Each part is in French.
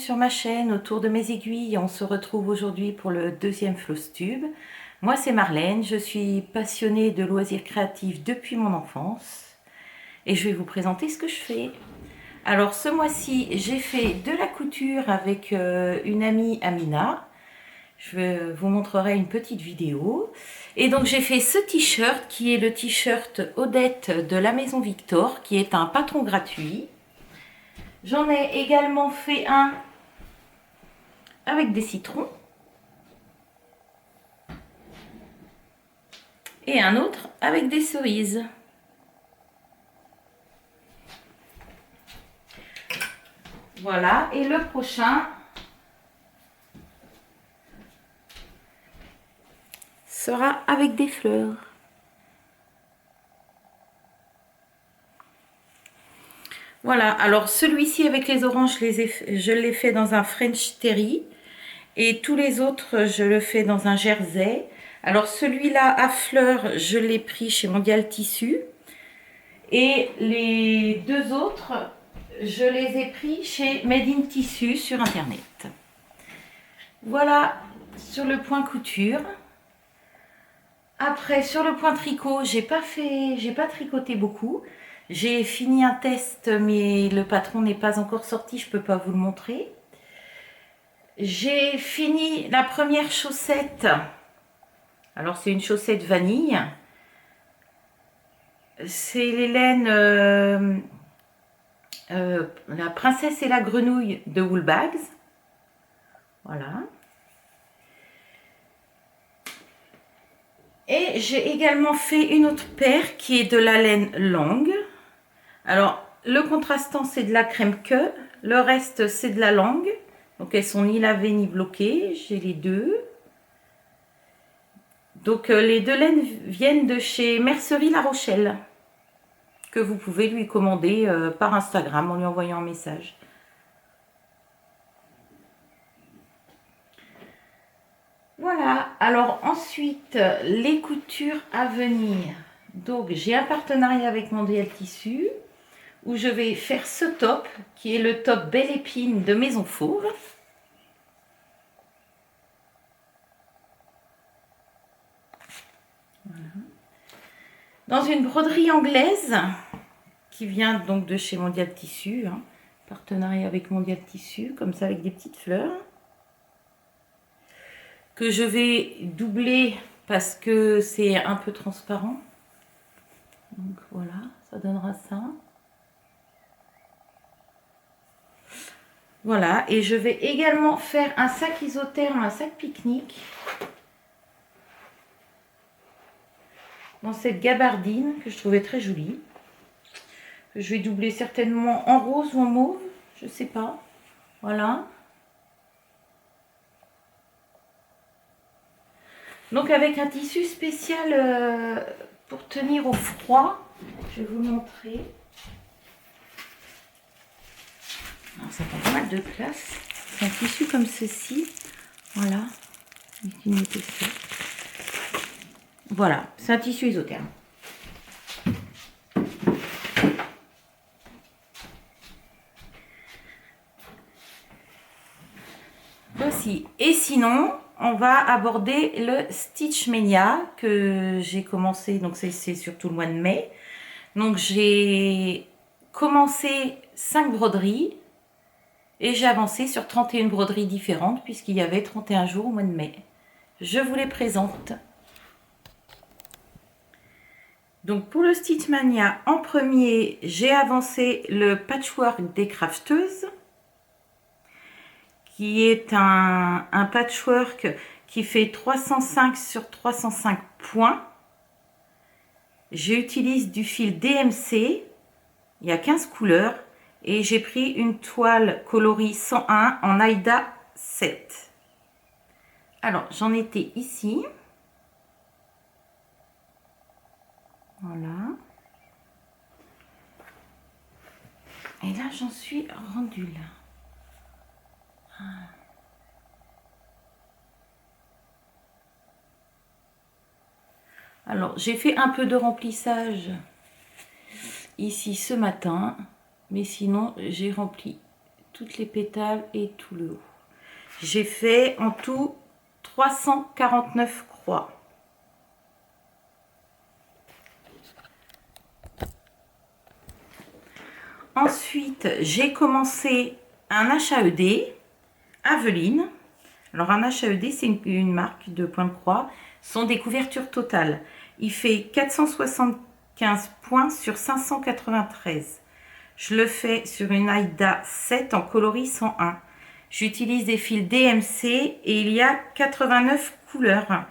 sur ma chaîne autour de mes aiguilles. On se retrouve aujourd'hui pour le deuxième Flosstube. Moi c'est Marlène, je suis passionnée de loisirs créatifs depuis mon enfance et je vais vous présenter ce que je fais. Alors ce mois-ci j'ai fait de la couture avec une amie, Amina. Je vous montrerai une petite vidéo. Et donc j'ai fait ce t-shirt qui est le t-shirt Odette de la Maison Victor, qui est un patron gratuit. J'en ai également fait un avec des citrons. Et un autre avec des cerises. Voilà, et le prochain sera avec des fleurs. Voilà, alors celui-ci avec les oranges, je l'ai fait dans un French Terry. Et tous les autres, je le fais dans un jersey. Alors celui-là à fleurs, je l'ai pris chez Mondial Tissu. Et les deux autres, je les ai pris chez Made in Tissu sur Internet. Voilà sur le point couture. Après, sur le point tricot, j'ai pas tricoté beaucoup. J'ai fini un test, mais le patron n'est pas encore sorti, je peux pas vous le montrer. J'ai fini la première chaussette. Alors c'est une chaussette vanille. C'est les laines la princesse et la grenouille de Woolbags. Voilà. Et j'ai également fait une autre paire qui est de la laine longue. Alors le contrastant c'est de la crème queue. Le reste c'est de la longue. Donc elles sont ni lavées ni bloquées. J'ai les deux. Donc les deux laines viennent de chez Mercerie La Rochelle, que vous pouvez lui commander par Instagram en lui envoyant un message. Voilà, alors ensuite les coutures à venir. Donc j'ai un partenariat avec Mondial Tissu où je vais faire ce top qui est le top Belle Épine de Maison Fauve. Voilà. Dans une broderie anglaise qui vient donc de chez Mondial Tissu, hein. Partenariat avec Mondial Tissu, comme ça avec des petites fleurs. Que je vais doubler parce que c'est un peu transparent. Donc voilà, ça donnera ça. Voilà, et je vais également faire un sac isotherme, un sac pique-nique. Dans cette gabardine que je trouvais très jolie. Je vais doubler certainement en rose ou en mauve, je sais pas. Voilà. Donc avec un tissu spécial pour tenir au froid, je vais vous montrer. Alors, ça prend pas mal de place. C'est un tissu comme ceci. Voilà. Une épaisseur. Voilà, c'est un tissu isotherme. Voici. Et sinon, on va aborder le Stitch Mania que j'ai commencé, donc c'est surtout le mois de mai. Donc j'ai commencé 5 broderies et j'ai avancé sur 31 broderies différentes puisqu'il y avait 31 jours au mois de mai. Je vous les présente. Donc pour le Stitch Mania, en premier, j'ai avancé le patchwork des crafteuses, qui est un patchwork qui fait 305 sur 305 points. J'utilise du fil DMC, il y a 15 couleurs, et j'ai pris une toile coloris 101 en Aïda 7. Alors, j'en étais ici. Voilà. Et là, j'en suis rendue là. Alors, j'ai fait un peu de remplissage ici ce matin, mais sinon, j'ai rempli toutes les pétales et tout le haut. J'ai fait en tout 349 croix. Ensuite, j'ai commencé un HAED, Aveline. Alors un HAED, c'est une marque de point de croix. Ce sont des couvertures totales. Il fait 475 points sur 593. Je le fais sur une Aïda 7 en coloris 101. J'utilise des fils DMC et il y a 89 couleurs.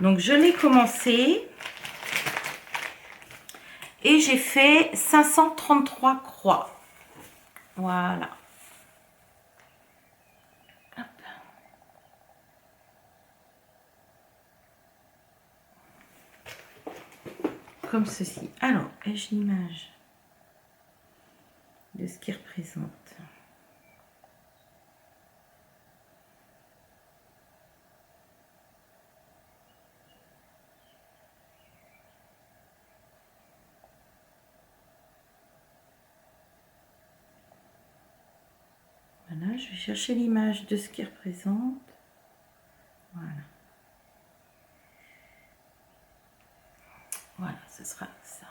Donc je l'ai commencé et j'ai fait 533 croix. Voilà. Hop. Comme ceci. Alors, ai-je l'image de ce qu'il représente? Voilà, je vais chercher l'image de ce qu'il représente. Voilà. Voilà, ce sera ça.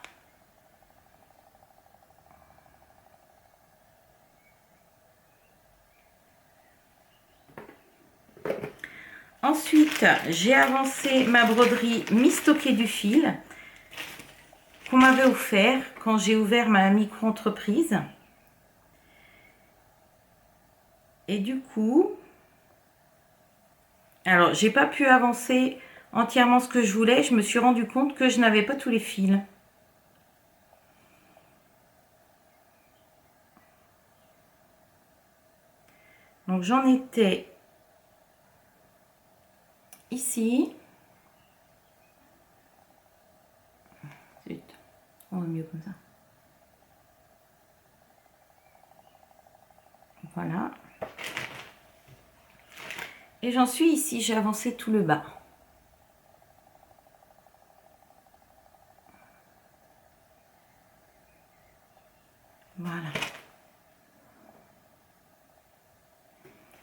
Ensuite, j'ai avancé ma broderie mi-stockée du fil qu'on m'avait offert quand j'ai ouvert ma micro-entreprise. Et du coup, alors j'ai pas pu avancer entièrement ce que je voulais. Je me suis rendu compte que je n'avais pas tous les fils. Donc j'en étais ici. Zut, on va mieux comme ça. Voilà. Et j'en suis ici, j'ai avancé tout le bas. Voilà.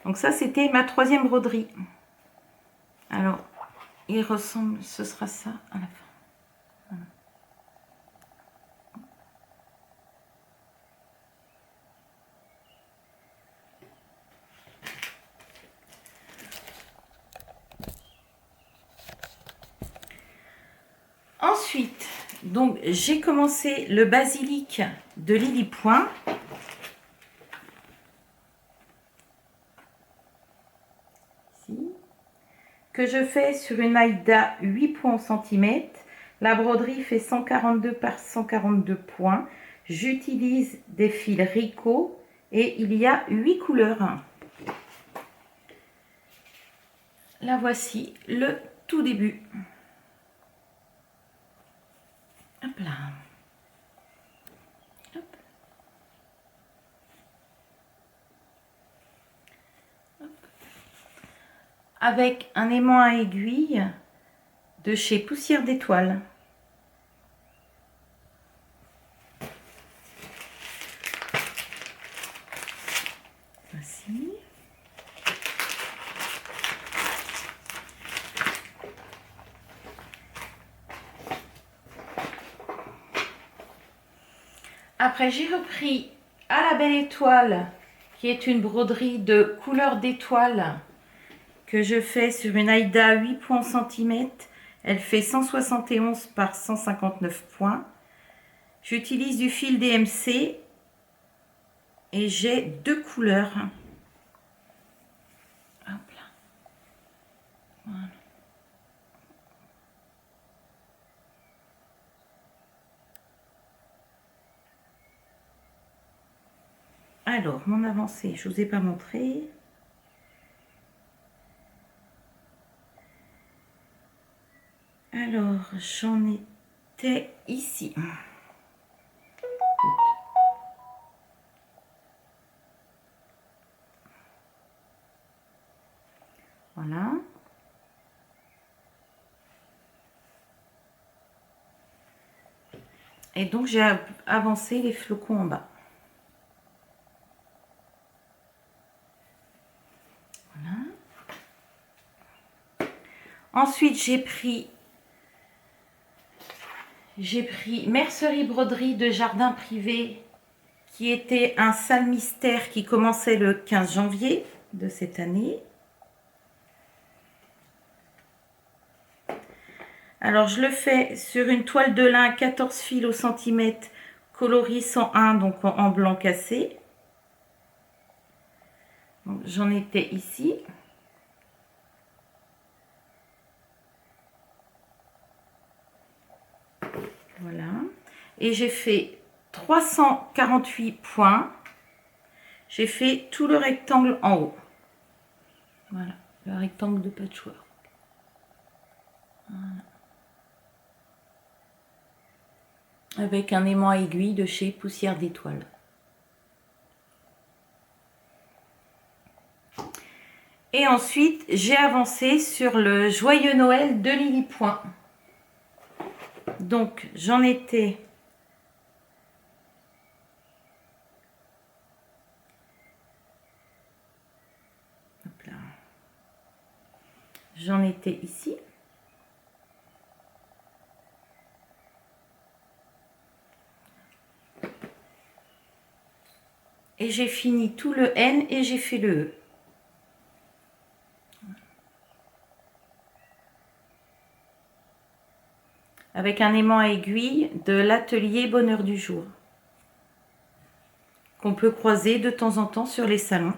Donc ça, c'était ma troisième broderie. Alors, il ressemble, ce sera ça à la fin. Voilà. Ensuite, donc j'ai commencé le basilic de Lily Point. Ici, que je fais sur une Aïda 8 points au centimètre. La broderie fait 142 par 142 points. J'utilise des fils Rico et il y a 8 couleurs. La voici, le tout début. Hop là. Hop. Hop. Avec un aimant à aiguille de chez Poussière d'étoile. Voici. Après, j'ai repris à la belle étoile, qui est une broderie de couleur d'étoile que je fais sur une Aïda 8 points cm. Elle fait 171 par 159 points. J'utilise du fil DMC et j'ai 2 couleurs. Hop là. Voilà. Alors, mon avancée, je ne vous ai pas montré. Alors, j'en étais ici. Voilà. Et donc, j'ai avancé les flocons en bas. Ensuite, j'ai pris Mercerie Broderie de Jardin Privé, qui était un sale mystère qui commençait le 15 janvier de cette année. Alors, je le fais sur une toile de lin 14 fils au centimètre, coloris 101, donc en blanc cassé. J'en étais ici. Voilà. Et j'ai fait 348 points. J'ai fait tout le rectangle en haut. Voilà, le rectangle de patchwork. Voilà. Avec un aimant à aiguille de chez Poussière d'Étoile. Et ensuite, j'ai avancé sur le Joyeux Noël de Lily Point. Donc, j'en étais... Hop là. J'en étais ici. Et j'ai fini tout le N et j'ai fait le E. Avec un aimant à aiguille de l'atelier Bonheur du Jour, qu'on peut croiser de temps en temps sur les salons.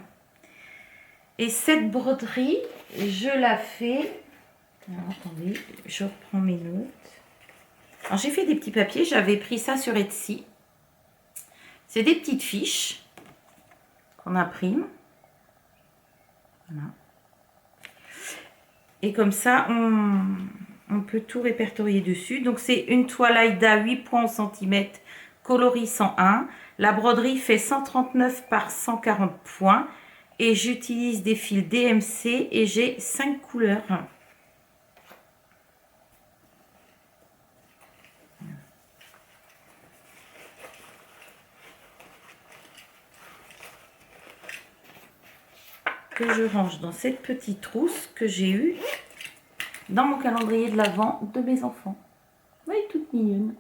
Et cette broderie, je la fais... Alors, attendez, je reprends mes notes. Alors, j'ai fait des petits papiers, j'avais pris ça sur Etsy. C'est des petites fiches qu'on imprime. Voilà. Et comme ça, on peut tout répertorier dessus. Donc, c'est une toile Aïda 8 points au centimètre, coloris 101. La broderie fait 139 par 140 points. Et j'utilise des fils DMC et j'ai 5 couleurs. Que je range dans cette petite trousse que j'ai eue dans mon calendrier de l'Avent de mes enfants. Oui, toute mignonne.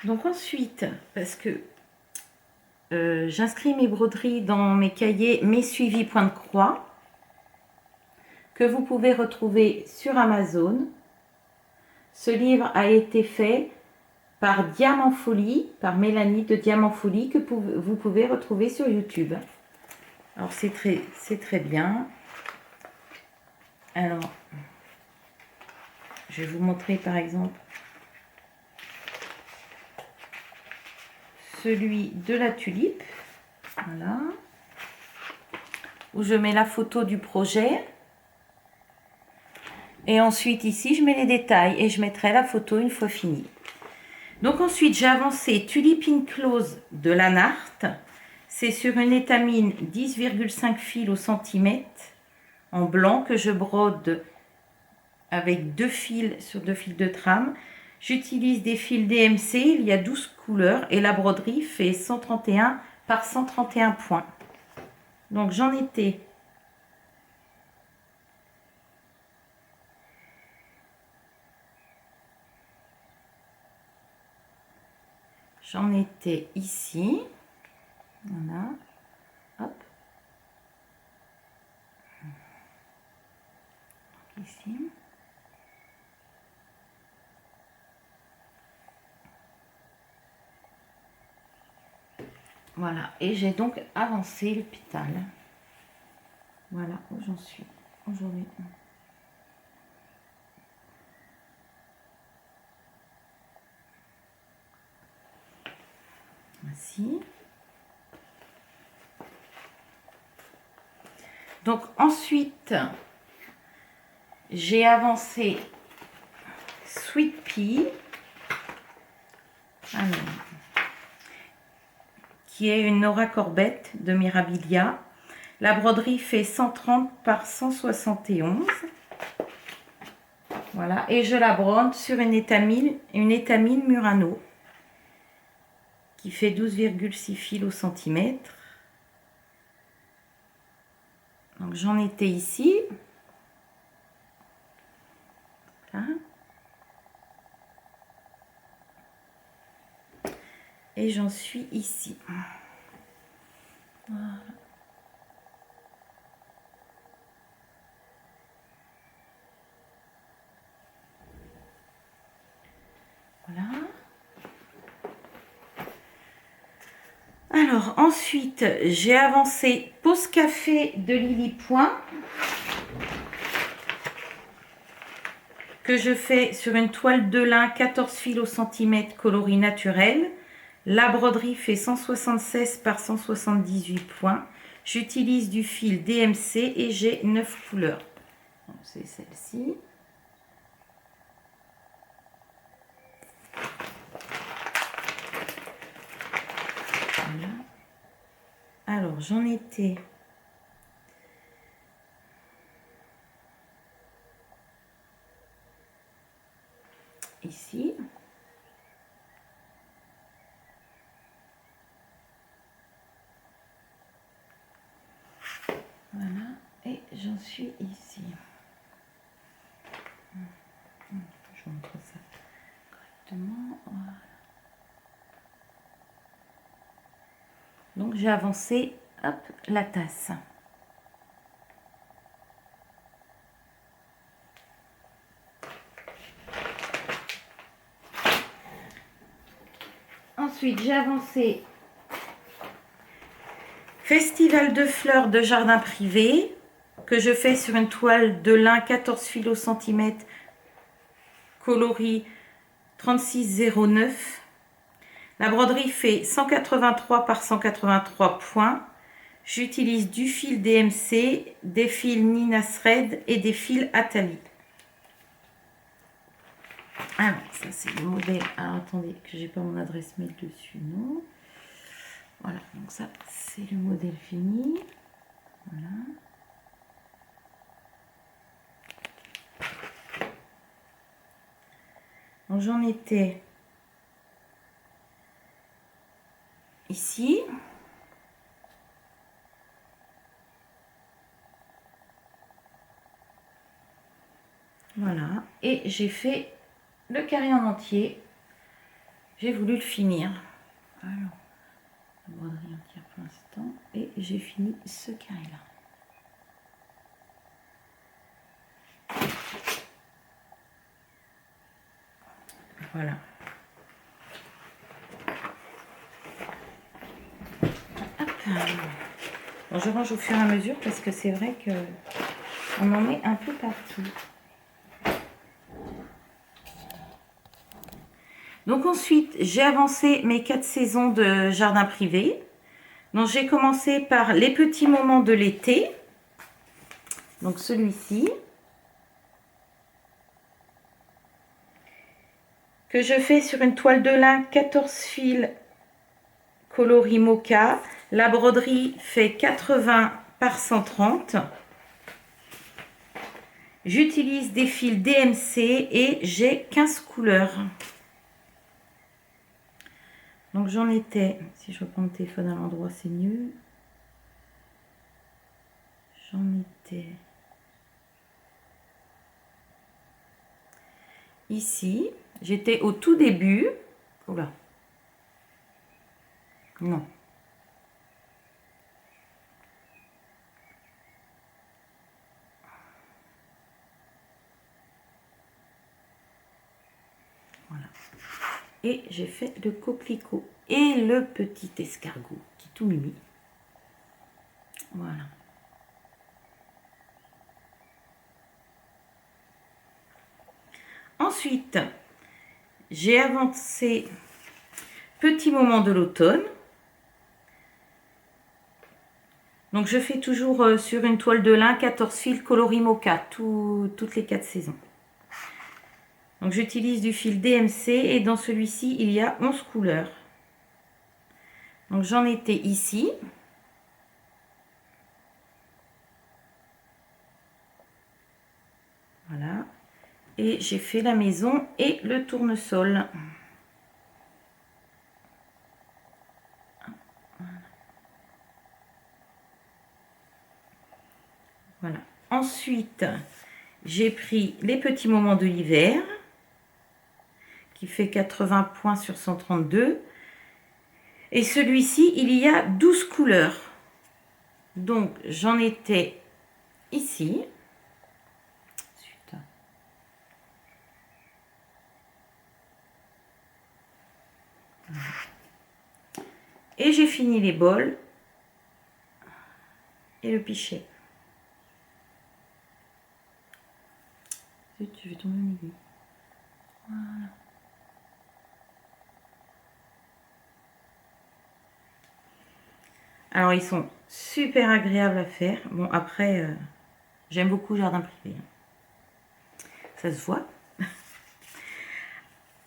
Donc ensuite, parce que j'inscris mes broderies dans mes cahiers, mes suivis point de croix, que vous pouvez retrouver sur Amazon. Ce livre a été fait par Diamant Folie, par Mélanie de Diamant Folie, que vous pouvez retrouver sur YouTube. Alors c'est très bien. Alors, je vais vous montrer par exemple celui de la tulipe. Voilà. Où je mets la photo du projet. Et ensuite ici, je mets les détails et je mettrai la photo une fois fini. Donc ensuite, j'ai avancé Tulipe in Close de Lanart. C'est sur une étamine 10,5 fils au centimètre en blanc que je brode avec 2 fils sur 2 fils de trame. J'utilise des fils DMC, il y a 12 couleurs et la broderie fait 131 par 131 points. Donc j'en étais ici. Voilà. Hop. Ici. Voilà. Et j'ai donc avancé le pétale. Voilà où j'en suis aujourd'hui. Ainsi. Donc ensuite, j'ai avancé Sweet Pea, alors, qui est une Nora Corbett de Mirabilia. La broderie fait 130 par 171. Voilà, et je la brode sur une étamine Murano, qui fait 12,6 fils au centimètre. Donc j'en étais ici. Voilà. Et j'en suis ici. Voilà. Voilà. Alors ensuite, j'ai avancé pause café de Lily Point que je fais sur une toile de lin 14 fils au centimètre coloris naturel. La broderie fait 176 par 178 points. J'utilise du fil DMC et j'ai 9 couleurs. C'est celle-ci. Voilà. Alors j'en étais ici. Voilà, et j'en suis ici. Je montre ça correctement. Voilà. Donc j'ai avancé, hop, la tasse. Ensuite, j'ai avancé Festival de fleurs de jardin privé que je fais sur une toile de lin 14 fils au centimètre coloris 3609. La broderie fait 183 par 183 points. J'utilise du fil DMC, des fils Nina Thread et des fils Atali. Alors, ça c'est le modèle. Alors, attendez, que j'ai pas mon adresse mail dessus, non. Voilà, donc ça c'est le modèle fini. Voilà. Donc j'en étais ici. Voilà, et j'ai fait le carré en entier. J'ai voulu le finir. Alors, la broderie entière pour l'instant. Et j'ai fini ce carré-là. Voilà. Hop. Bon, je range au fur et à mesure parce que c'est vrai que on en met un peu partout. Donc ensuite, j'ai avancé mes 4 saisons de jardin privé. Donc j'ai commencé par les petits moments de l'été. Donc celui-ci. Que je fais sur une toile de lin 14 fils coloris mocha. La broderie fait 80 par 130. J'utilise des fils DMC et j'ai 15 couleurs. Donc j'en étais, si je reprends le téléphone à l'endroit c'est mieux. J'en étais ici. J'étais au tout début. Oula. Non. Voilà. Et j'ai fait le coquelicot et le petit escargot qui est tout mimi. Voilà. Ensuite, j'ai avancé petit moment de l'automne. Donc je fais toujours sur une toile de lin 14 fils coloris mocha, toutes les 4 saisons. Donc j'utilise du fil DMC et dans celui-ci il y a 11 couleurs. Donc j'en étais ici. Voilà. Et j'ai fait la maison et le tournesol. Voilà. Ensuite, j'ai pris les petits moments de l'hiver, qui fait 80 points sur 132. Et celui-ci, il y a 12 couleurs. Donc, j'en étais ici. Ensuite, et j'ai fini les bols et le pichet. Je vais tomber au milieu. Voilà. Alors, ils sont super agréables à faire. Bon, après, j'aime beaucoup le jardin privé. Ça se voit.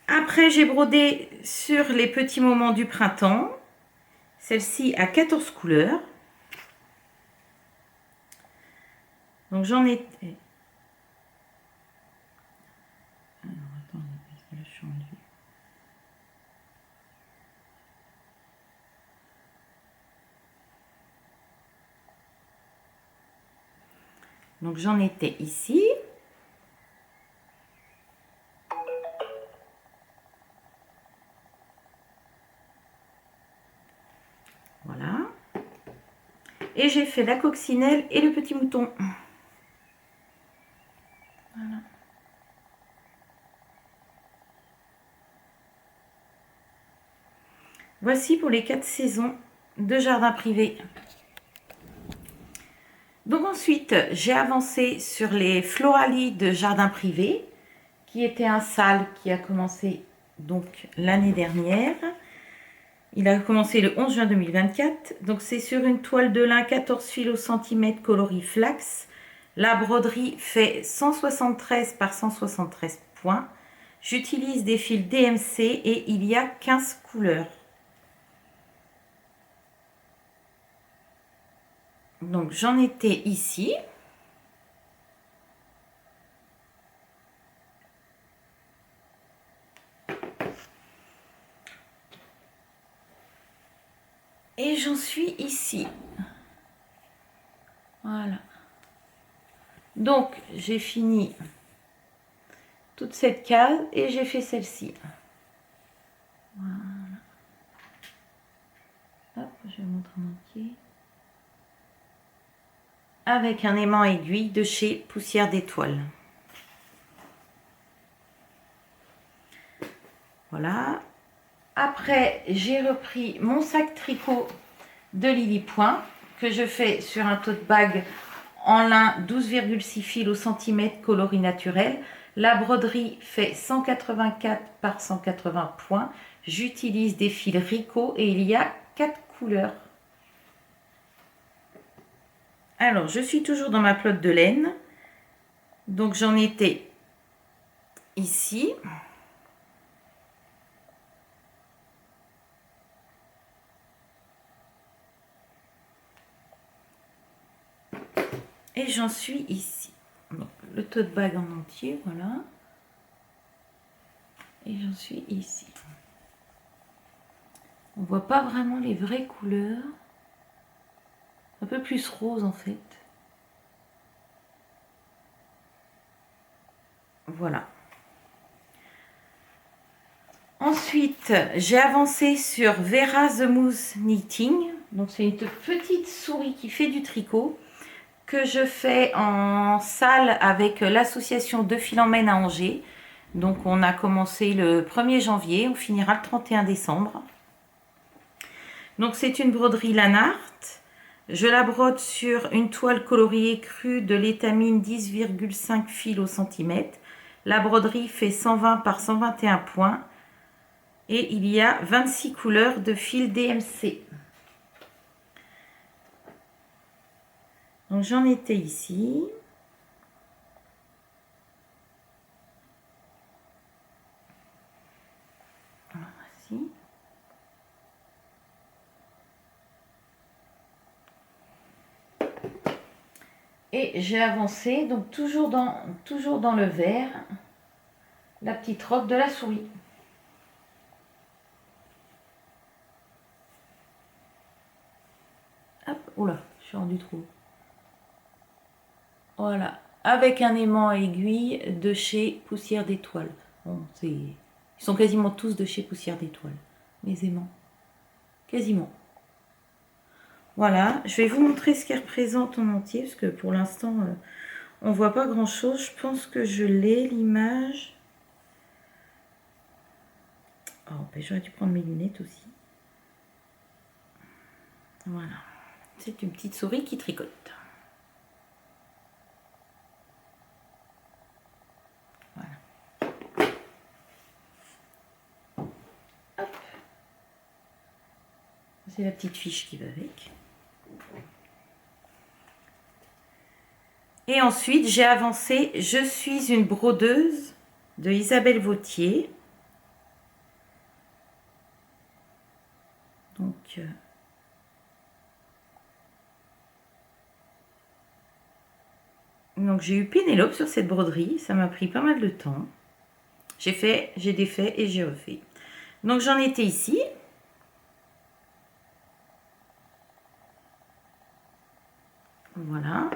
Après, j'ai brodé sur les petits moments du printemps. Celle-ci a 14 couleurs. Donc, j'en ai... Alors, attendez, parce que là, je suis en vue. Donc, j'en étais ici. Voilà. Et j'ai fait la coccinelle et le petit mouton. Voilà. Voici pour les 4 saisons de jardin privé. Donc ensuite, j'ai avancé sur les floralies de jardin privé, qui était un salle qui a commencé donc l'année dernière. Il a commencé le 11 juin 2024. Donc c'est sur une toile de lin 14 fils au centimètre coloris flax. La broderie fait 173 par 173 points. J'utilise des fils DMC et il y a 15 couleurs. Donc j'en étais ici. Et j'en suis ici. Voilà. Donc j'ai fini toute cette case et j'ai fait celle-ci. Voilà. Hop, je vais montrer en entier. Avec un aimant aiguille de chez Poussière d'Étoile. Voilà. Après, j'ai repris mon sac tricot de Lily Point que je fais sur un tote bag en lin 12,6 fils au centimètre coloris naturel. La broderie fait 184 par 180 points. J'utilise des fils Rico et il y a 4 couleurs. Alors, je suis toujours dans ma pelote de laine. Donc, j'en étais ici. Et j'en suis ici. Donc, le tote bag en entier, voilà. Et j'en suis ici. On voit pas vraiment les vraies couleurs. Un peu plus rose en fait. Voilà. Ensuite, j'ai avancé sur Vera the Moose Knitting. Donc c'est une petite souris qui fait du tricot que je fais en salle avec l'association De Fil en Maine à Angers. Donc on a commencé le 1er janvier, on finira le 31 décembre. Donc c'est une broderie Lanart. Je la brode sur une toile coloriée crue de l'étamine 10,5 fils au centimètre. La broderie fait 120 par 121 points. Et il y a 26 couleurs de fil DMC. Donc j'en étais ici. Voici. Et j'ai avancé, donc toujours dans le vert, la petite robe de la souris. Hop, oula, je suis rendu trop. Voilà, avec un aimant à aiguille de chez Poussière d'étoile. Bon, ils sont quasiment tous de chez Poussière d'étoile, mes aimants. Quasiment. Voilà, je vais vous montrer ce qu'elle représente en entier, parce que pour l'instant, on voit pas grand-chose. Je pense que je l'ai, l'image. Oh, ben, j'aurais dû prendre mes lunettes aussi. Voilà. C'est une petite souris qui tricote. Voilà. Hop. C'est la petite fiche qui va avec. Et ensuite, j'ai avancé « Je suis une brodeuse » de Isabelle Vautier. Donc j'ai eu Pénélope sur cette broderie, ça m'a pris pas mal de temps. J'ai fait, j'ai défait et j'ai refait. Donc j'en étais ici. Voilà.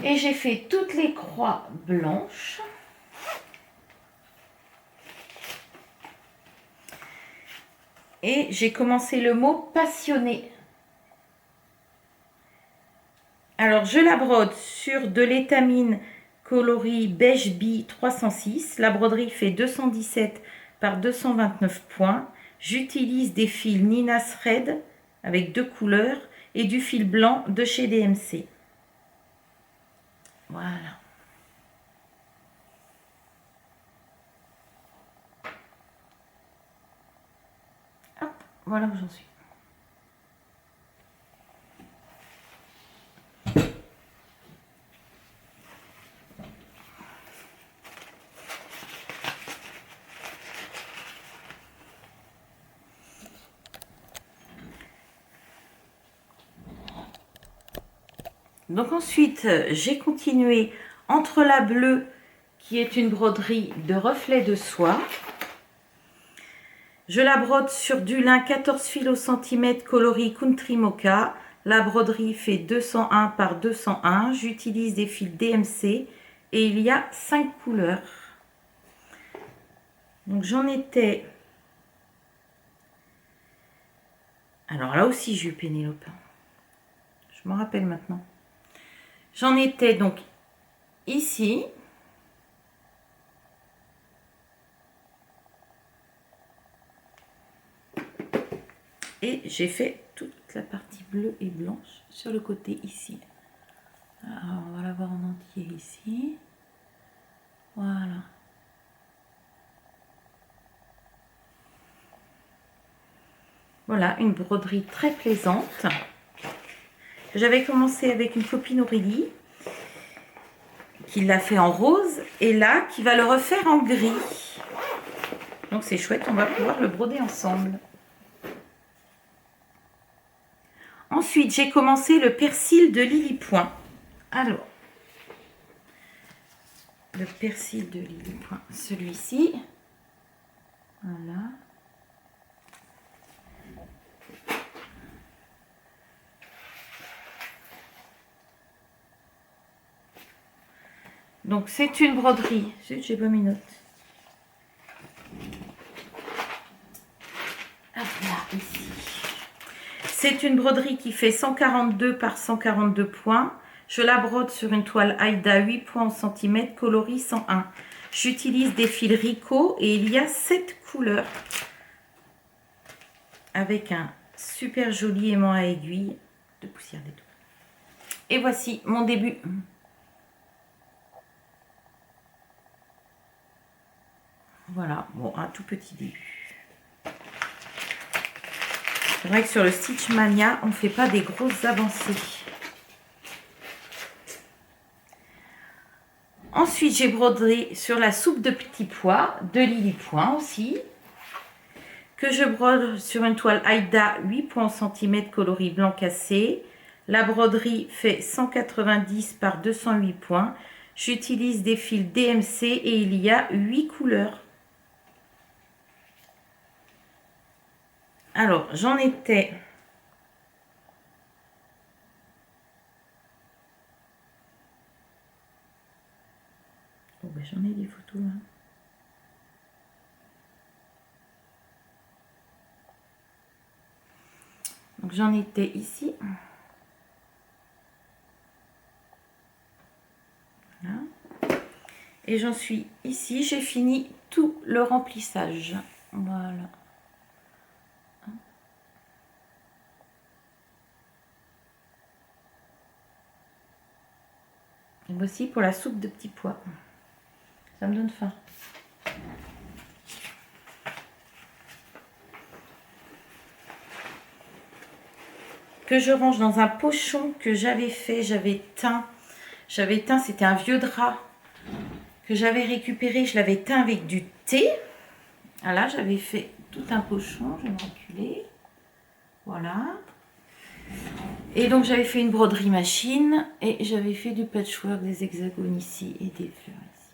Et j'ai fait toutes les croix blanches. Et j'ai commencé le mot passionné. Alors je la brode sur de l'étamine coloris beige bee 306. La broderie fait 217 par 229 points. J'utilise des fils Nina Thread avec 2 couleurs et du fil blanc de chez DMC. Voilà. Hop, voilà où j'en suis. Donc ensuite, j'ai continué entre la bleue, qui est une broderie de reflets de soie. Je la brode sur du lin 14 fils au centimètre coloris Country Mocha. La broderie fait 201 par 201. J'utilise des fils DMC et il y a 5 couleurs. Donc j'en étais... Alors là aussi j'ai eu Pénélope. Je m'en rappelle maintenant. J'en étais donc ici. Et j'ai fait toute la partie bleue et blanche sur le côté ici. Alors, on va la voir en entier ici. Voilà. Voilà, une broderie très plaisante. J'avais commencé avec une copine Aurélie, qui l'a fait en rose, et là, qui va le refaire en gris. Donc c'est chouette, on va pouvoir le broder ensemble. Ensuite, j'ai commencé le persil de Lily Point. Alors, le persil de Lily Point, celui-ci. Voilà. Donc c'est une broderie. Zut, j'ai pas mes notes. Hop là, ici. C'est une broderie qui fait 142 par 142 points. Je la brode sur une toile Aïda 8 points au centimètre, coloris 101. J'utilise des fils Rico et il y a 7 couleurs. Avec un super joli aimant à aiguille de Poussière d'étoile. Et voici mon début. Voilà, bon, un tout petit début. C'est vrai que sur le Stitch Mania, on ne fait pas des grosses avancées. Ensuite, j'ai brodé sur la soupe de petits pois de Lily Point aussi, que je brode sur une toile Aïda 8 points au centimètre coloris blanc cassé. La broderie fait 190 par 208 points. J'utilise des fils DMC et il y a 8 couleurs. Alors, j'en étais Donc j'en étais ici. Voilà. Et j'en suis ici. J'ai fini tout le remplissage. Voilà. Et voici pour la soupe de petits pois. Ça me donne faim. Que je range dans un pochon que j'avais fait, j'avais teint, c'était un vieux drap que j'avais récupéré, je l'avais teint avec du thé. Voilà, j'avais fait tout un pochon, je vais me reculer. Voilà. Et donc j'avais fait une broderie machine et j'avais fait du patchwork, des hexagones ici et des fleurs ici.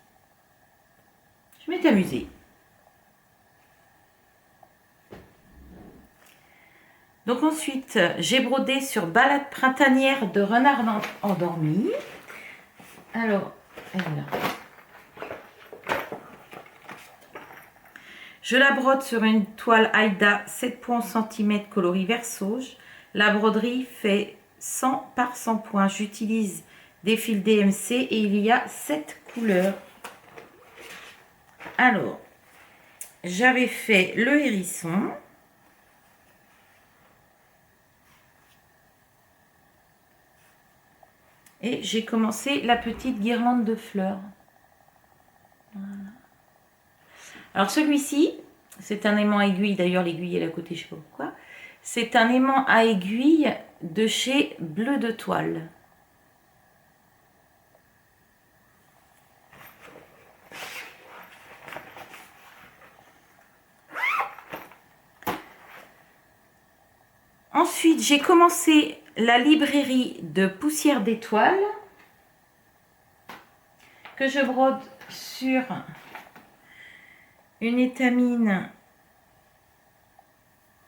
Je m'étais amusée. Donc ensuite, j'ai brodé sur Balade printanière de Renard endormi. Alors, elle est là. Je la brode sur une toile Aïda 7,1 cm coloris vert sauge. La broderie fait 100 par 100 points. J'utilise des fils DMC et il y a 7 couleurs. Alors, j'avais fait le hérisson. Et j'ai commencé la petite guirlande de fleurs. Voilà. Alors celui-ci, c'est un aimant aiguille. D'ailleurs, l'aiguille est à côté, je ne sais pas pourquoi. C'est un aimant à aiguille de chez Bleu de Toile. Ensuite, j'ai commencé la librairie de Poussière d'étoiles que je brode sur une étamine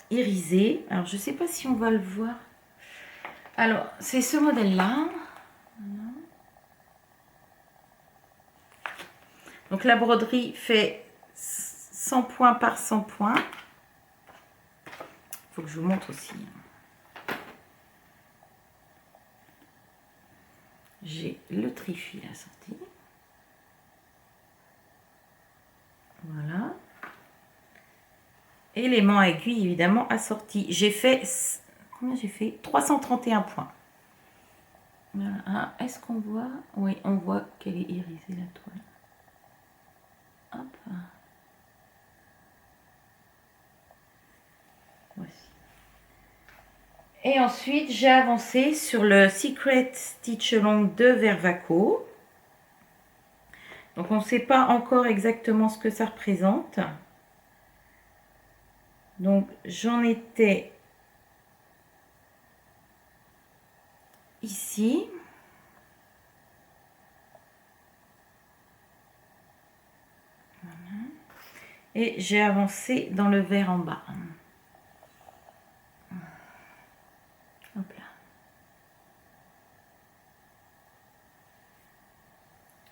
irisée. Alors, je ne sais pas si on va le voir. Alors, c'est ce modèle-là. Donc, la broderie fait 100 points par 100 points. Il faut que je vous montre aussi. J'ai le trifil assorti. Voilà. Et l'aimant à aiguille, évidemment, assorti. J'ai fait... Combien j'ai fait? 331 points. Voilà. Ah, est-ce qu'on voit? Oui, on voit qu'elle est irisée, la toile. Hop. Voici. Et ensuite, j'ai avancé sur le Secret Stitch Along de Vervaco. Donc, on ne sait pas encore exactement ce que ça représente. Donc, j'en étais ici. Voilà. Et j'ai avancé dans le vert en bas. Hop là.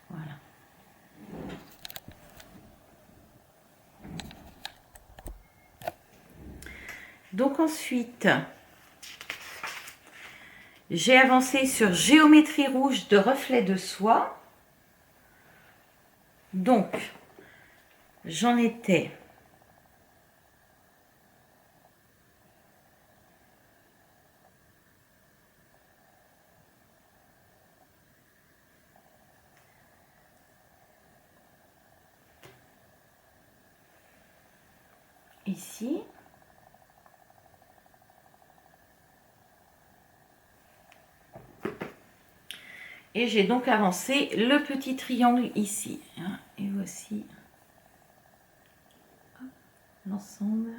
Voilà. Donc ensuite, j'ai avancé sur Géométrie rouge de reflet de soie. Donc, j'en étais ici. Et j'ai donc avancé le petit triangle ici. Et voici l'ensemble.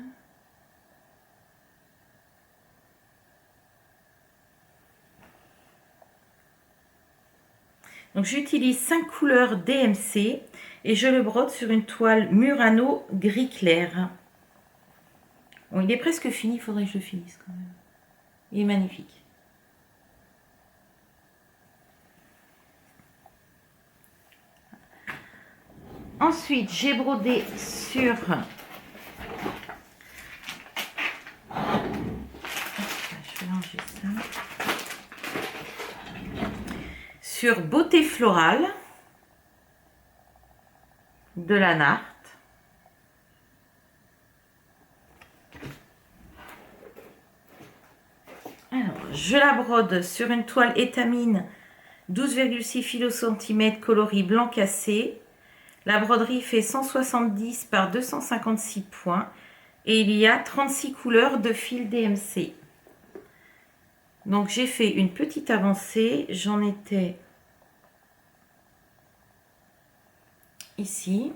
Donc j'utilise 5 couleurs DMC et je le brode sur une toile Murano gris clair. Bon, il est presque fini, il faudrait que je le finisse quand même. Il est magnifique. Ensuite, j'ai brodé sur... ranger ça. Sur Beauté Florale de la Nart. Alors, je la brode sur une toile étamine 12,6 fils au centimètre coloris blanc cassé. La broderie fait 170 par 256 points et il y a 36 couleurs de fil DMC. Donc j'ai fait une petite avancée, j'en étais ici.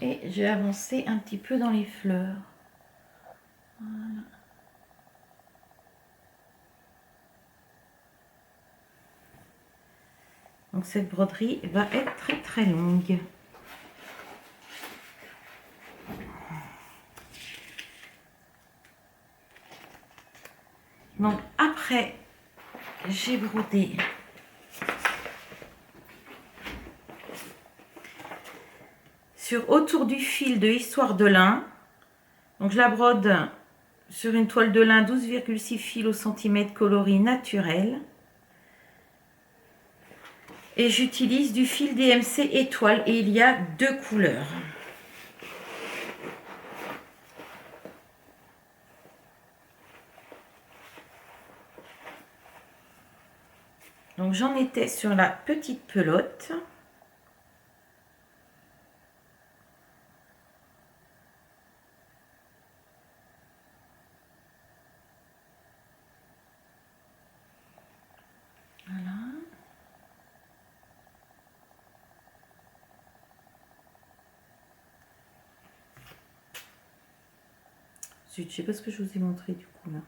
Et j'ai avancé un petit peu dans les fleurs. Voilà. Donc cette broderie va être très très longue. Donc après, j'ai brodé sur autour du fil de Histoire de lin. Donc je la brode sur une toile de lin 12,6 fils au centimètre coloris naturel. Et j'utilise du fil DMC étoile et il y a 2 couleurs. Donc j'en étais sur la petite pelote. Voilà. Zut, je sais pas ce que je vous ai montré du coup là.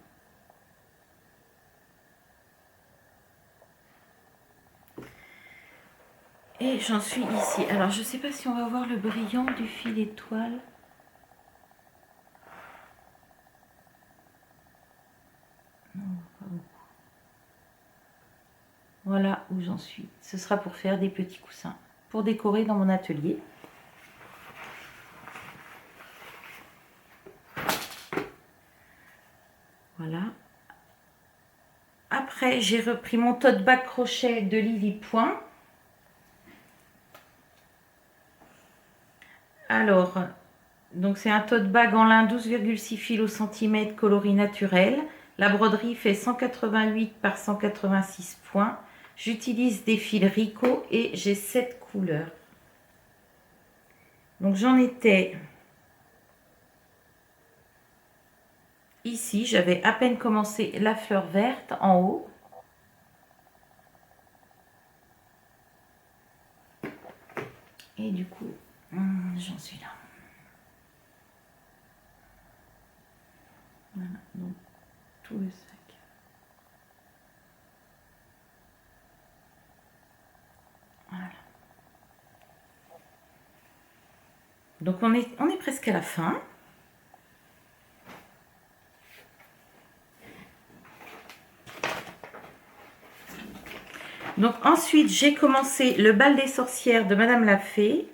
Et j'en suis ici. Alors je sais pas si on va voir le brillant du fil étoile. Non, pas beaucoup. Voilà où j'en suis. Ce sera pour faire des petits coussins pour décorer dans mon atelier. Voilà. Après, j'ai repris mon tote bag crochet de Lily Point. Alors, donc c'est un tote bag en lin 12,6 fils au centimètre coloris naturel. La broderie fait 188 par 186 points. J'utilise des fils Rico et j'ai 7 couleurs. Donc j'en étais ici, j'avais à peine commencé la fleur verte en haut. Et du coup, j'en suis là. Voilà, donc tout le sac. Voilà. Donc on est presque à la fin. Donc ensuite, j'ai commencé le bal des sorcières de Madame la Fée.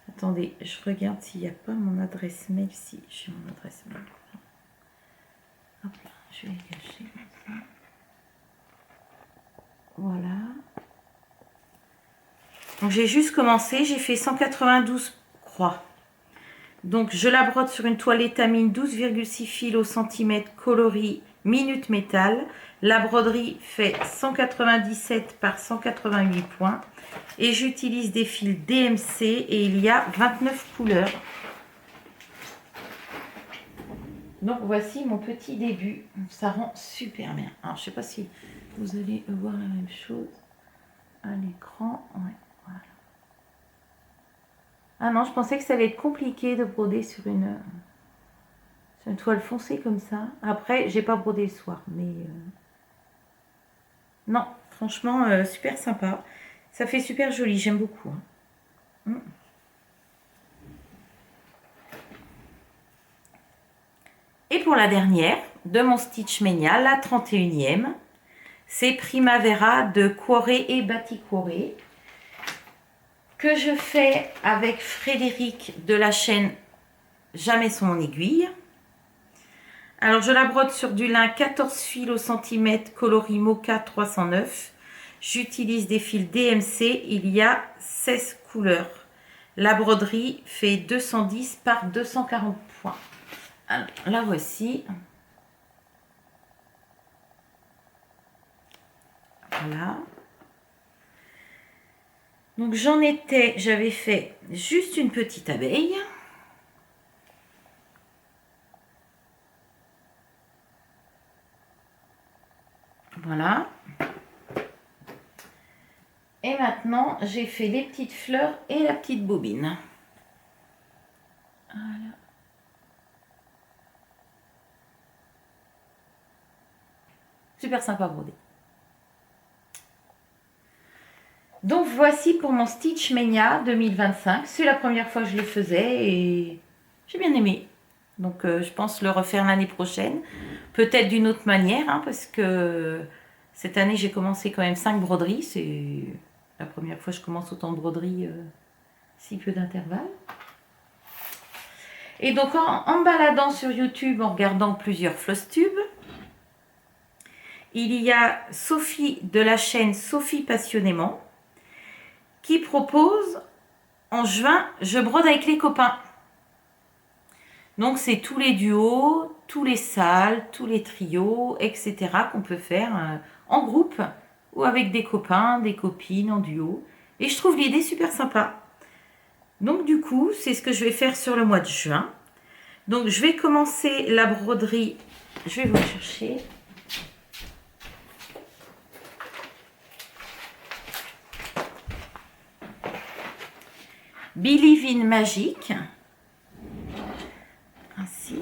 Attendez, je regarde s'il n'y a pas mon adresse mail. Si, j'ai mon adresse mail. Hop là, je vais les cacher comme ça. Voilà. Donc j'ai juste commencé, j'ai fait 192 croix. Donc je la brode sur une toile étamine 12,6 fils au centimètre coloris minute métal. La broderie fait 197 par 188 points. Et j'utilise des fils DMC et il y a 29 couleurs. Donc voici mon petit début. Ça rend super bien. Alors je ne sais pas si vous allez voir la même chose à l'écran. Ouais, voilà. Ah non, je pensais que ça allait être compliqué de broder sur une toile foncée comme ça. Après, j'ai pas brodé le soir, mais non, franchement, super sympa. Ça fait super joli, j'aime beaucoup. Et pour la dernière de mon Stitch Mania, la 31e, c'est Primavera de Cuore et Baticuore, que je fais avec Frédéric de la chaîne Jamais sur mon aiguille. Alors je la brode sur du lin 14 fils au centimètre coloris Mocha 309. J'utilise des fils DMC, il y a 16 couleurs. La broderie fait 210 par 240 points. Alors la voici. Voilà. Donc j'avais fait juste une petite abeille. Voilà. Et maintenant, j'ai fait les petites fleurs et la petite bobine. Voilà. Super sympa à broder. Donc voici pour mon Stitch Mania 2025. C'est la première fois que je le faisais et j'ai bien aimé. Donc je pense le refaire l'année prochaine. Peut-être d'une autre manière, hein, parce que cette année j'ai commencé quand même 5 broderies. C'est la première fois que je commence autant de broderies, si peu d'intervalle. Et donc en me baladant sur YouTube, en regardant plusieurs Flosstube, il y a Sophie de la chaîne Sophie Passionnément qui propose en juin, je brode avec les copains. Donc c'est tous les duos, tous les salles, tous les trios, etc. qu'on peut faire en groupe ou avec des copains, des copines en duo. Et je trouve l'idée super sympa. Donc du coup, c'est ce que je vais faire sur le mois de juin. Donc je vais commencer la broderie. Je vais vous chercher. Believe in Magic. Ainsi.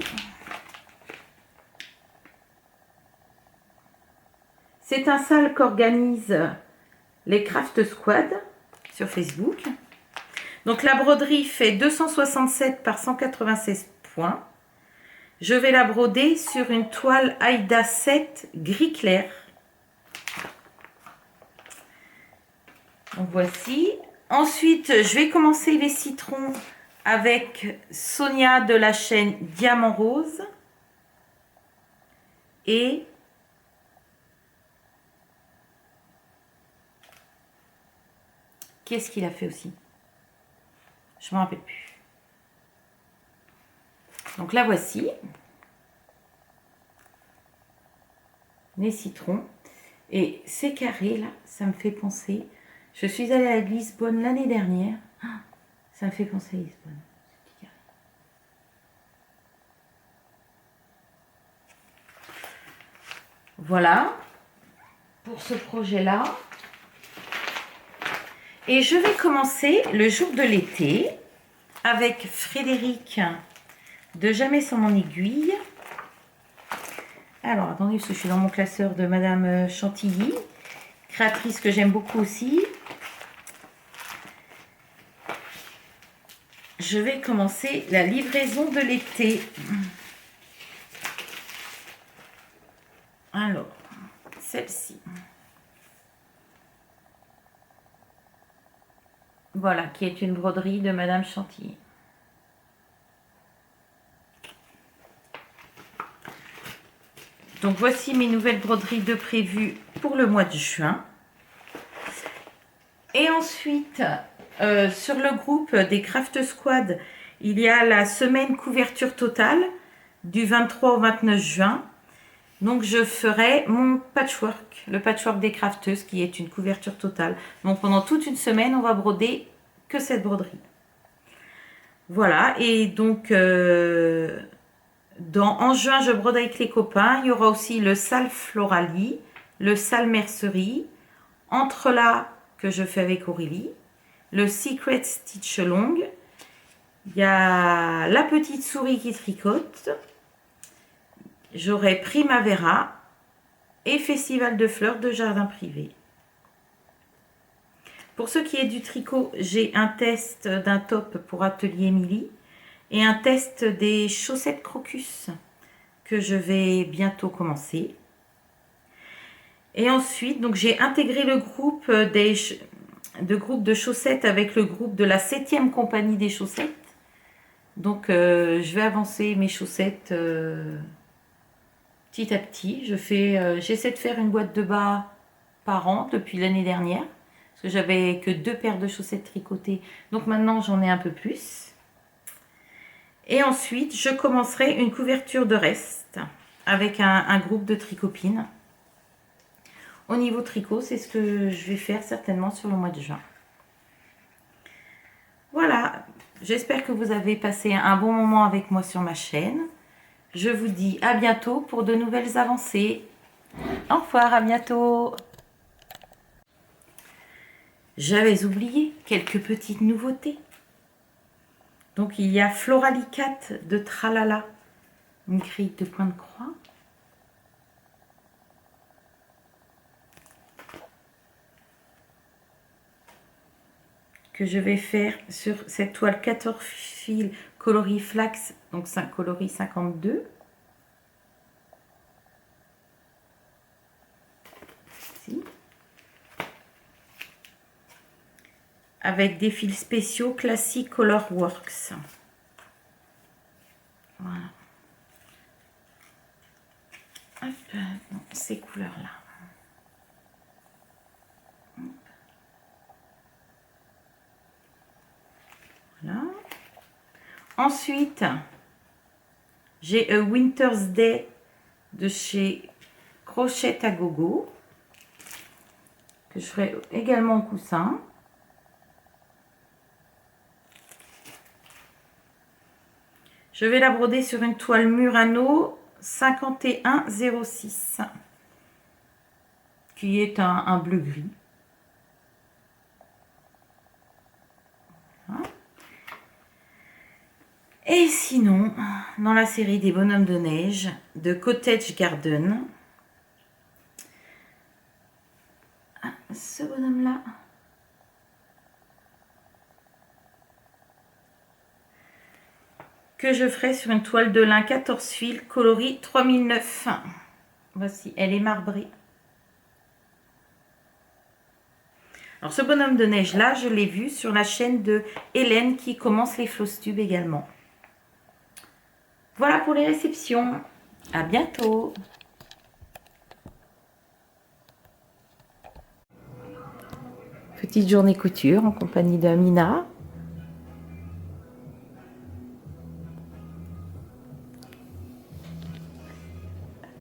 C'est un salle qu'organise les Craft Squad sur Facebook. Donc la broderie fait 267 par 196 points. Je vais la broder sur une toile Aïda 7 gris clair. Donc voici. Ensuite, je vais commencer les citrons avec Sonia de la chaîne Diamant Rose. Et qui est-ce qu'il a fait aussi? Je ne me rappelle plus. Donc la voici. Les citrons. Et ces carrés là, ça me fait penser. Je suis allée à Lisbonne l'année dernière. Ça me fait penser à Lisbonne. Voilà pour ce projet-là. Et je vais commencer le jour de l'été avec Frédéric de Jamais sans mon aiguille. Alors, attendez, parce que je suis dans mon classeur de Madame Chantilly, créatrice que j'aime beaucoup aussi. Je vais commencer la livraison de l'été. Alors, celle-ci. Voilà, qui est une broderie de Madame Chantilly. Donc voici mes nouvelles broderies de prévues pour le mois de juin. Et ensuite, sur le groupe des Craft Squad, il y a la semaine couverture totale du 23 au 29 juin. Donc je ferai mon patchwork, le patchwork des crafteuses qui est une couverture totale. Donc pendant toute une semaine, on va broder que cette broderie. Voilà, et donc en juin, je brode avec les copains. Il y aura aussi le Sale Floralie, le Sale Mercerie, Entrelacs que je fais avec Aurélie, le Secret Stitch Long. Il y a la petite souris qui tricote. J'aurai Primavera et Festival de fleurs de jardin privé. Pour ce qui est du tricot, j'ai un test d'un top pour Atelier Émilie et un test des chaussettes Crocus que je vais bientôt commencer. Et ensuite, donc j'ai intégré le groupe de chaussettes avec le groupe de la 7e compagnie des chaussettes. Donc je vais avancer mes chaussettes petit à petit. J'essaie de faire une boîte de bas par an depuis l'année dernière. Parce que j'avais que 2 paires de chaussettes tricotées. Donc maintenant j'en ai un peu plus. Et ensuite je commencerai une couverture de reste avec un groupe de tricopines. Au niveau tricot, c'est ce que je vais faire certainement sur le mois de juin. Voilà, j'espère que vous avez passé un bon moment avec moi sur ma chaîne. Je vous dis à bientôt pour de nouvelles avancées. Au revoir, à bientôt. J'avais oublié quelques petites nouveautés. Donc il y a Floralicate de Tralala, une grille de point de croix. Que je vais faire sur cette toile 14 fils coloris flax, donc coloris 52. Ici. Avec des fils spéciaux Classic Color Works. Voilà. Hop, donc, ces couleurs-là. Voilà. Ensuite, j'ai A Winter's Day de chez Crochet à Gogo, que je ferai également en coussin. Je vais la broder sur une toile Murano 5106, qui est un bleu-gris. Voilà. Et sinon, dans la série des bonhommes de neige de Cottage Garden, ce bonhomme-là, que je ferai sur une toile de lin 14 fils coloris 3009. Voici, elle est marbrée. Alors ce bonhomme de neige là, je l'ai vu sur la chaîne de Hélène qui commence les Flosstube également. Voilà pour les réceptions. À bientôt. Petite journée couture en compagnie d'Amina.